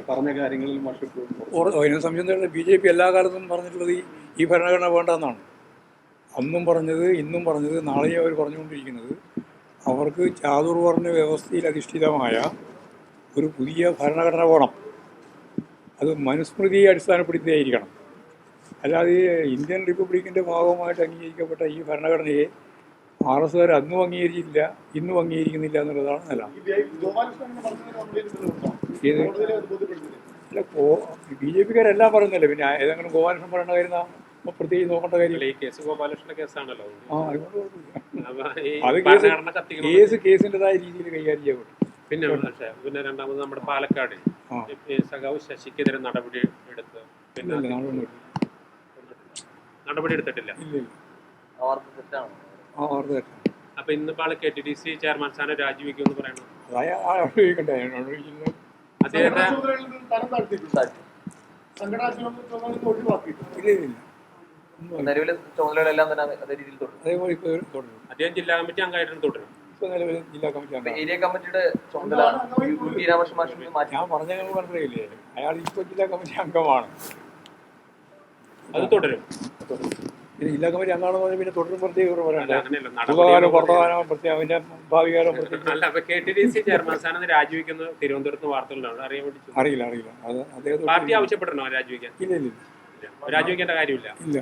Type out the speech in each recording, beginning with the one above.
പറഞ്ഞ കാര്യങ്ങളിൽ അതിന് സംശയം തന്നെ BJP എല്ലാ കാലത്തും പറഞ്ഞിട്ടുള്ളത് ഈ ഭരണഘടന വേണ്ടെന്നാണ്. അന്നും പറഞ്ഞത്, ഇന്നും പറഞ്ഞത്, നാളെയും അവർ പറഞ്ഞുകൊണ്ടിരിക്കുന്നത് അവർക്ക് ചാതുർവർണ്ണ വ്യവസ്ഥയിൽ അധിഷ്ഠിതമായ ഒരു പുതിയ ഭരണഘടന വേണം. അത് മനുസ്മൃതിയെ അടിസ്ഥാനപ്പെടുത്തിയായിരിക്കണം. അല്ലാതെ ഇന്ത്യൻ റിപ്പബ്ലിക്കിൻ്റെ ഭാഗമായിട്ട് അംഗീകരിക്കപ്പെട്ട ഈ ഭരണഘടനയെ RSകാർ അന്നും അംഗീകരിച്ചിട്ടില്ല, ഇന്നും അംഗീകരിക്കുന്നില്ല എന്നുള്ളതാണ് നില. അല്ല, BJPക്കാരെല്ലാം പറയുന്നില്ല. പിന്നെ ഏതെങ്കിലും ഗോപാലകൃഷ്ണൻ പറയേണ്ട കാര്യം പ്രത്യേകിച്ച് നോക്കേണ്ട കാര്യമില്ല. ഈ കേസ് ഗോപാലകൃഷ്ണന്റെ കേസാണല്ലോ. അത് കേസിൻ്റെതായ രീതിയിൽ കൈകാര്യം ചെയ്യപ്പെടും. പിന്നെ രണ്ടാമത് നമ്മുടെ പാലക്കാട് സഖാവ് ശശിക്കെതിരെ നടപടി എടുത്ത് നടപടി എടുത്തിട്ടില്ല. അപ്പൊ ഇന്നിപ്പോ ആള് KTDC ചെയർമാൻ സ്ഥാനം രാജിവെക്കുമെന്ന് പറയണം. അദ്ദേഹം ജില്ലാ കമ്മിറ്റി അംഗമായിട്ടും തുടരും. ഏരിയ കമ്മിറ്റിയുടെ ഞാൻ പറഞ്ഞ മനസ്സിലായില്ലേ, അയാൾ ഇപ്പോൾ ജില്ലാ കമ്മിറ്റി അംഗമാണ്. അത് തുടരും. പിന്നെ ജില്ലാ കമ്മിറ്റി അംഗമാണെന്ന് പറഞ്ഞാൽ പിന്നെ തുടരും പ്രത്യേക ഉപകാരം വർത്തമാനം പ്രത്യേകം അതിന്റെ ഭാവികാലം KTDC ചെയർമാൻ സ്ഥാനം രാജിവെക്കുന്ന തിരുവനന്തപുരത്ത് വാർത്തകളുണ്ടാവും. അറിയില്ല. അത് അദ്ദേഹം പാർട്ടി ആവശ്യപ്പെടണോ രാജിവെക്കാൻ? ഇല്ല, രാജിവെക്കേണ്ട കാര്യമില്ല. ഇല്ല.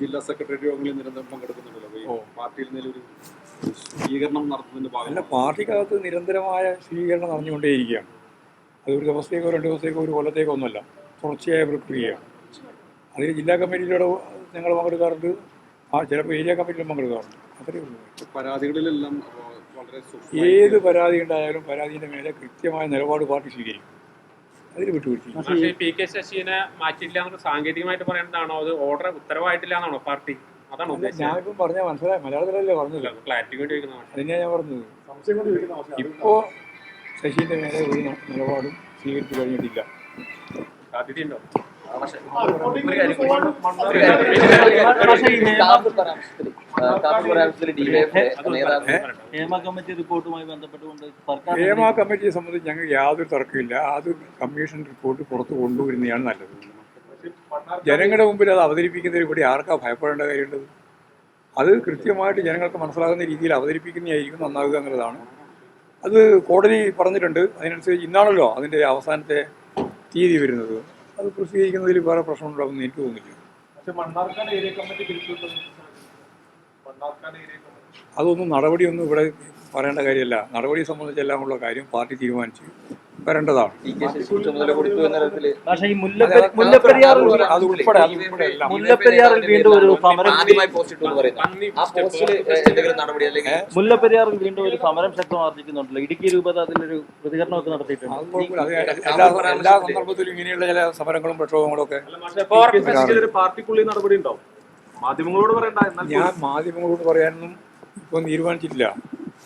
ജില്ലാ സെക്രട്ടറി യോഗങ്ങളിൽ നിരന്തരം പങ്കെടുക്കുന്നുണ്ടല്ലോ. പാർട്ടിയിൽ നിന്നൊരു സ്വീകരണം നടത്തുന്നതിന്റെ ഭാഗമല്ല. പാർട്ടിക്കകത്ത് നിരന്തരമായ സ്വീകരണം നടന്നുകൊണ്ടേയിരിക്കുകയാണ്. അത് ഒരു ദിവസത്തേക്കോ 2 ദിവസത്തേക്കോ 1 കൊല്ലത്തേക്കോ ഒന്നുമല്ല, തുടർച്ചയായ പ്രക്രിയയാണ്. അതിൽ ജില്ലാ കമ്മിറ്റിയിലൂടെ ഞങ്ങൾ പങ്കെടുക്കാറുണ്ട്, ചിലപ്പോൾ ഏരിയ കമ്മിറ്റിയിലും പങ്കെടുക്കാറുണ്ട്. അത്രയേ ഉള്ളൂ. പരാതികളിലെല്ലാം വളരെ ഏത് പരാതി ഉണ്ടായാലും പരാതിയുടെ മേലെ കൃത്യമായ നിലപാട് പാർട്ടി സ്വീകരിക്കും. അതിൽ വിട്ടുവീഴ്ച. PK ശശിനെ മാറ്റിയില്ല എന്നുള്ള സാങ്കേതികമായിട്ട് പറയുന്നതാണോ, അത് ഓർഡർ ഉത്തരവായിട്ടില്ല എന്നാണോ പാർട്ടി? അതാണോ ഞാനിപ്പം പറഞ്ഞാൽ മനസ്സിലായി, മലയാളത്തിലല്ലേ പറഞ്ഞില്ല, ക്ലാരിറ്റി വേണ്ടി ചോദിക്കുന്ന അതിനെയാണ് ഞാൻ പറഞ്ഞത്. ഇപ്പോൾ ശശിന്റെ മേലെ ഒരു നിലപാടും സ്വീകരിച്ചു കഴിഞ്ഞിട്ടില്ല. സാധ്യതയുണ്ടോ? ഹേമ കമ്മിറ്റി റിപ്പോർട്ടുമായി ബന്ധപ്പെട്ടുകൊണ്ട് ഹേമ കമ്മിറ്റിയെ സംബന്ധിച്ച് ഞങ്ങൾക്ക് യാതൊരു തർക്കമില്ല. അത് കമ്മീഷൻ റിപ്പോർട്ട് പുറത്ത് കൊണ്ടുവരുന്നതാണ് നല്ലത്. ജനങ്ങളുടെ മുമ്പിൽ അത് അവതരിപ്പിക്കുന്നതിൽ കൂടി ആർക്കാ ഭയപ്പെടേണ്ട കാര്യമുള്ളത്? അത് കൃത്യമായിട്ട് ജനങ്ങൾക്ക് മനസ്സിലാകുന്ന രീതിയിൽ അവതരിപ്പിക്കുന്നതായിരിക്കും നന്നാവുക എന്നുള്ളതാണ്. അത് കോടതി പറഞ്ഞിട്ടുണ്ട്. അതിനനുസരിച്ച് ഇന്നാണല്ലോ അതിൻ്റെ അവസാനത്തെ തീയതി വരുന്നത്. അത് പ്രസിദ്ധീകരിക്കുന്നതിൽ വേറെ പ്രശ്നമുണ്ടാകുമെന്ന് എനിക്ക് തോന്നുന്നില്ല. അതൊന്നും നടപടിയൊന്നും ഇവിടെ പറയേണ്ട കാര്യമല്ല. നടപടിയെ സംബന്ധിച്ചെല്ലാമുള്ള കാര്യം പാർട്ടി തീരുമാനിച്ച് വരേണ്ടതാണ്. മുല്ലപ്പെരിയാറിൽ വീണ്ടും ഒരു സമരം ശക്തമാർജിക്കുന്നുണ്ടല്ലോ. ഇടുക്കി രൂപത അതിലൊരു പ്രതികരണമൊക്കെ നടത്തിയിട്ടുണ്ട്. എല്ലാ സന്ദർഭത്തിലും ഇങ്ങനെയുള്ള ചില സമരങ്ങളും പ്രക്ഷോഭങ്ങളും ഒക്കെ പാർട്ടിക്കുള്ളിൽ നടപടി ഉണ്ടാവും. മാധ്യമങ്ങളോട് പറയണ്ട. ഞാൻ മാധ്യമങ്ങളോട് പറയാനൊന്നും ഇപ്പം തീരുമാനിച്ചിട്ടില്ല.